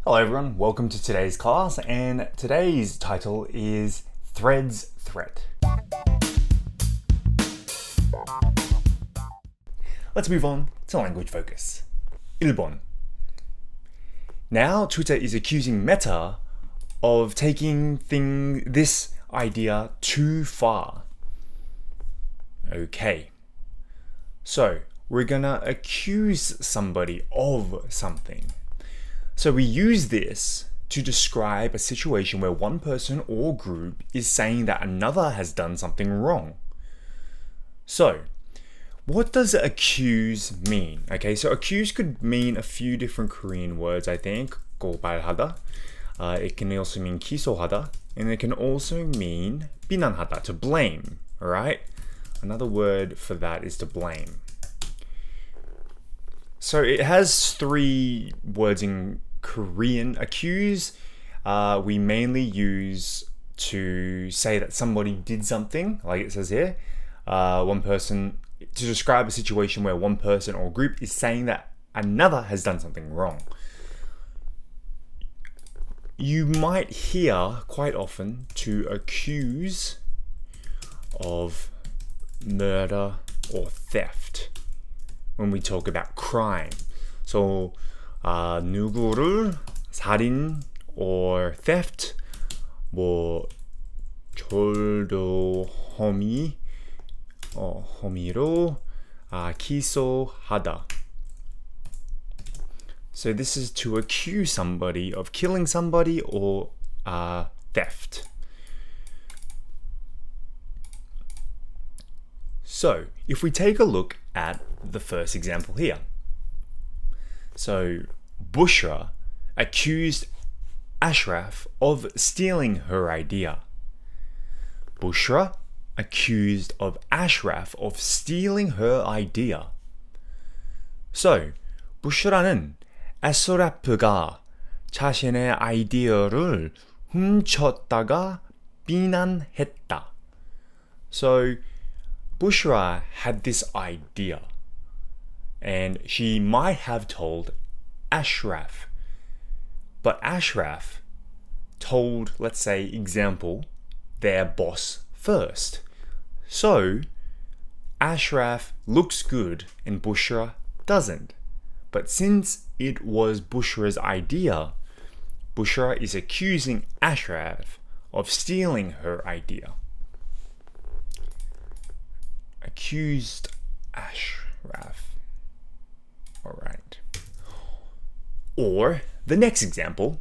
Hello everyone, welcome to today's class, and today's title is Thread's Threat. Let's move on to language focus. 1번. Now Twitter is accusing Meta of taking this idea too far. Okay, so we're gonna accuse somebody of something. So we use this to describe a situation where one person or group is saying that another has done something wrong. So, what does accuse mean? Okay, so accuse could mean a few different Korean words, I think. 고발하다. It can also mean 기소하다. And it can also mean 비난하다, to blame. Alright? Another word for that is to blame. So it has 3 words in Korean. Accuse, we mainly use to say that somebody did something, like it says here. One person, to describe a situation where one person or group is saying that another has done something wrong. You might hear quite often to accuse of murder or theft when we talk about crime. So 누구를 살인 or theft, 뭐 절도 혐의로 기소하다. So this is to accuse somebody of killing somebody or theft. So if we take a look at the first example here. So Bushra accused Ashraf of stealing her idea. Bushra accused of Ashraf of stealing her idea. So 부슈라는 아스라프가 자신의 아이디어를 훔쳤다가 비난했다. So Bushra had this idea, and she might have told Ashraf. But Ashraf told, let's say, example, their boss first. So Ashraf looks good and Bushra doesn't. But since it was Bushra's idea, Bushra is accusing Ashraf of stealing her idea. Accused Ashraf. Alright. Or the next example,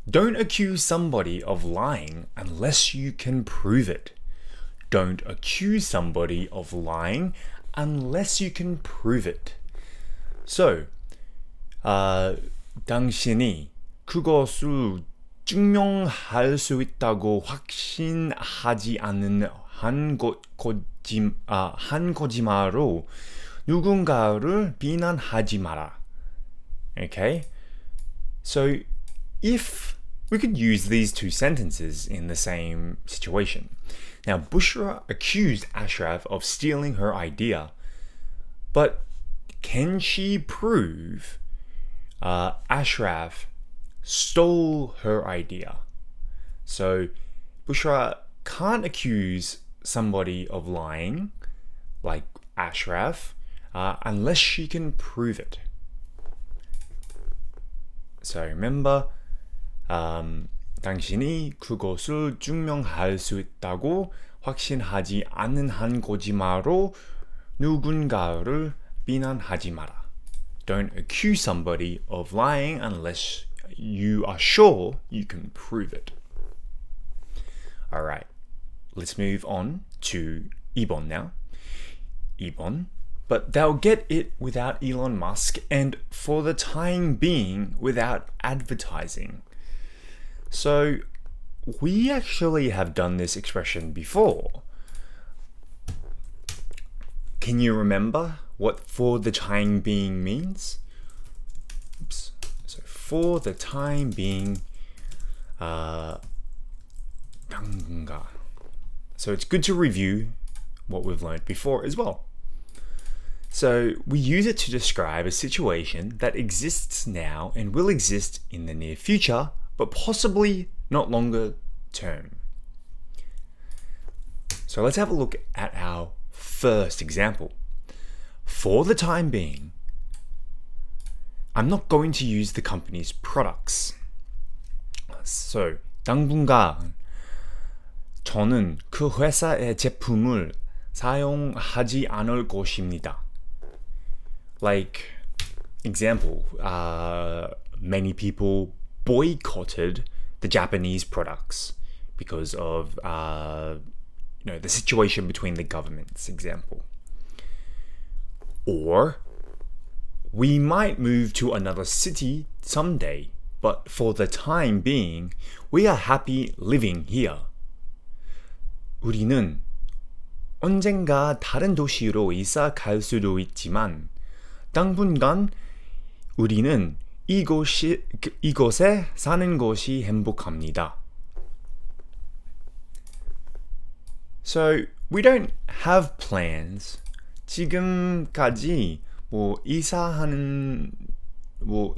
don't accuse somebody of lying unless you can prove it. Don't accuse somebody of lying unless you can prove it. So, 당신이 그것을 증명할 수 있다고 확신하지 않는 한 거짓말로 누군가를 비난하지 마라. Okay? So if we could use these 2 sentences in the same situation. Now, Bushra accused Ashraf of stealing her idea, but can she prove Ashraf stole her idea? So Bushra can't accuse somebody of lying, like Ashraf, unless she can prove it. So remember, 당신이 그것을 증명할 수 있다고 확신하지 않는 한 거짓말로 누군가를 비난하지 마라. Don't accuse somebody of lying unless you are sure you can prove it. Alright, let's move on to 2번 now. 2번. But they'll get it without Elon Musk and for the time being without advertising. So we actually have done this expression before. Can you remember what for the time being means? Oops. So for the time being, So it's good to review what we've learned before as well. So we use it to describe a situation that exists now and will exist in the near future, but possibly not longer term. So let's have a look at our first example. For the time being, I'm not going to use the company's products. So 당분간 저는 그 회사의 제품을 사용하지 않을 것입니다. Like, example, many people boycotted the Japanese products because of the situation between the governments, example. Or we might move to another city someday, but for the time being, we are happy living here. 우리는 언젠가 다른 도시로 이사 갈 수도 있지만 당분간 우리는 이곳에 사는 것이 행복합니다. So we don't have plans. 지금까지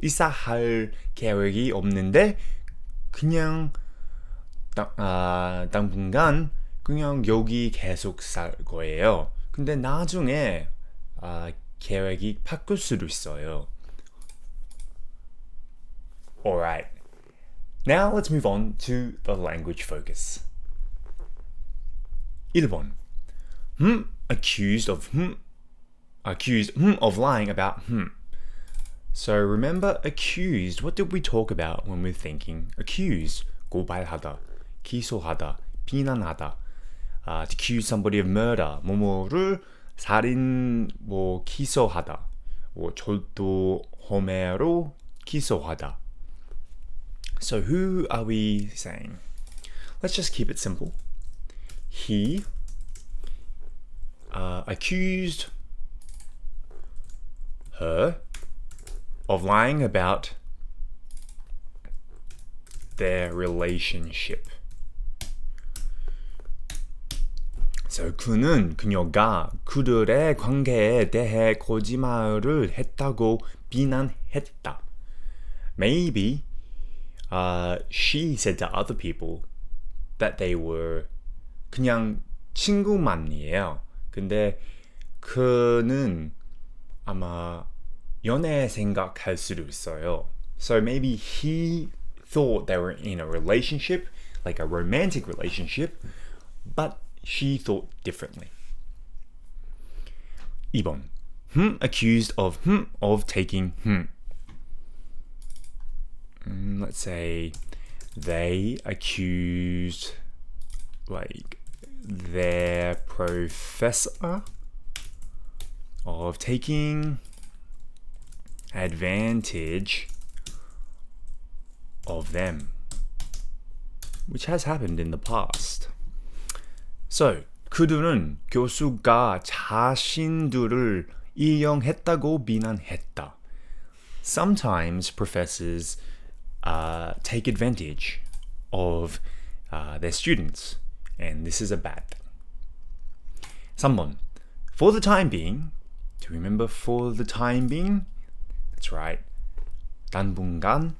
이사할 계획이 없는데 그냥 당분간 그냥 여기 계속 살 거예요. 근데 나중에 계획이 바뀔 수도 있어요. Alright. Now let's move on to the language focus. 1번. Accused of lying about So remember accused. What did we talk about when we're thinking accused? 고발하다, 기소하다, 비난하다. To accuse somebody of murder. 뭐뭐를 살인 기소하다. 절도 혐의로 기소하다. So who are we saying? Let's just keep it simple. He accused her of lying about their relationship. So 그녀가 그들의 관계에 대해 거짓말을 했다고 비난했다. Maybe she said to other people that they were 그냥 친구만이에요. 근데 그는 아마 연애 생각할 수도 있어요. So maybe he thought they were in a relationship, like a romantic relationship, but she thought differently. 2번. Accused of taking let's say they accused their professor of taking advantage of them, which has happened in the past. So, 그들은 교수가 자신들을 이용했다고 비난했다. Sometimes professors take advantage of their students, and this is a bad thing. 3번. For the time being, do you remember for the time being? That's right. 당분간.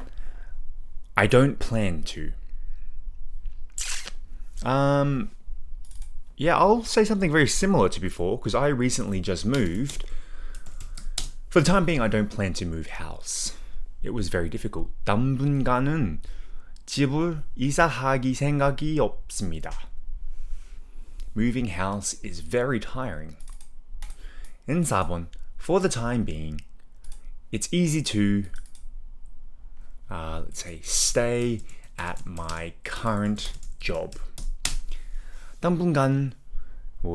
I don't plan to. Yeah, I'll say something very similar to before because I recently just moved. For the time being, I don't plan to move house. It was very difficult. 당분간은 집을 이사하기 생각이 없습니다. Moving house is very tiring. And 4번, for the time being, it's easy to, let's say, stay at my current job. 당분간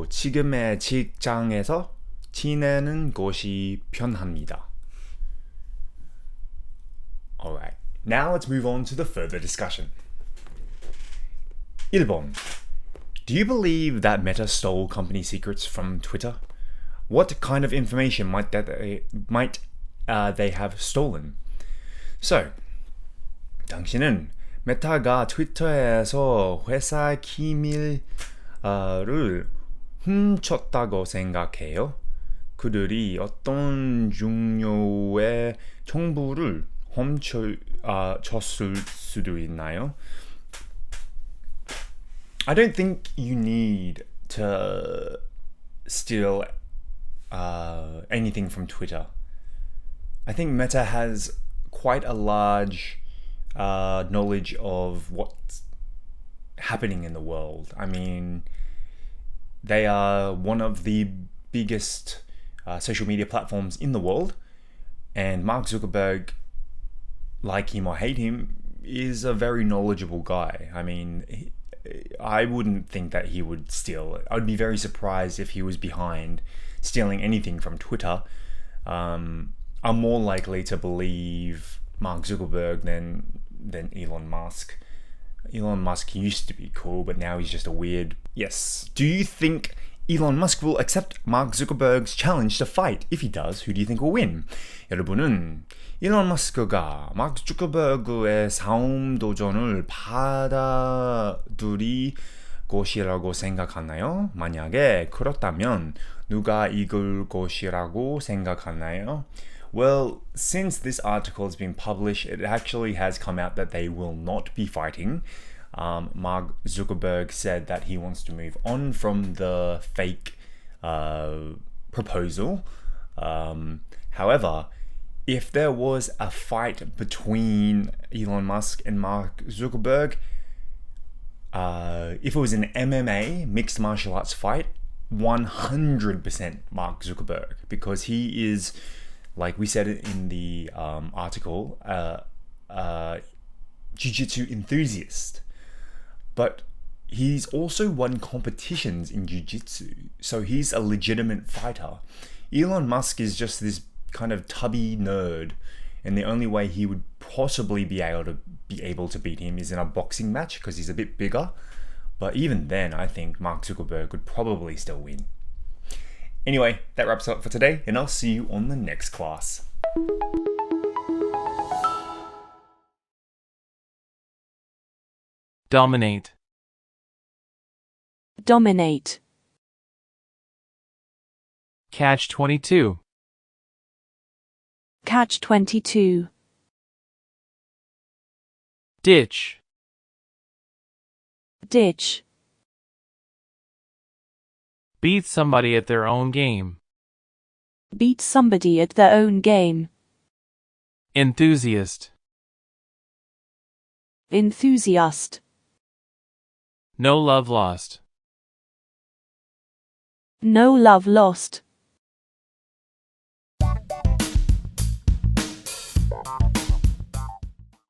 지금의 직장에서 지내는 것이 편합니다. Alright, now let's move on to the further discussion. 1번. Do you believe that Meta stole company secrets from Twitter? What kind of information might they have stolen? So, 당신은 메타가 트위터에서 회사 기밀을 훔쳤다고 생각해요? 그들이 어떤 종류의 정보를 훔쳐줬을 수도 있나요? I don't think you need to steal anything from Twitter. I think Meta has quite a large knowledge of what's happening in the world. I mean, they are one of the biggest social media platforms in the world, and Mark Zuckerberg, like him or hate him, is a very knowledgeable guy. I mean, I wouldn't think that he would steal. I would be very surprised if he was behind stealing anything from Twitter. I'm more likely to believe Mark Zuckerberg than Elon Musk. Elon Musk used to be cool, but now he's just a weird... Yes. Do you think Elon Musk will accept Mark Zuckerberg's challenge to fight? If he does, who do you think will win? 여러분은 일론 머스크가 마크 주커버그의 싸움 도전을 받아들일 것이라고 생각하나요? 만약에 그렇다면 누가 이길 것이라고 생각하나요? Well, since this article has been published, it actually has come out that they will not be fighting. Mark Zuckerberg said that he wants to move on from the fake proposal. However, if there was a fight between Elon Musk and Mark Zuckerberg, if it was an MMA, mixed martial arts fight, 100% Mark Zuckerberg, because he is, like we said in the article, jiu-jitsu enthusiast. But he's also won competitions in jiu-jitsu, so he's a legitimate fighter. Elon Musk is just this kind of tubby nerd, and the only way he would possibly be able to beat him is in a boxing match because he's a bit bigger. But even then, I think Mark Zuckerberg would probably still win. Anyway, that wraps up for today, and I'll see you on the next class. Dominate. Dominate. Catch 22. Catch 22. Ditch. Ditch. Beat somebody at their own game. Beat somebody at their own game. Enthusiast. Enthusiast. No love lost. No love lost.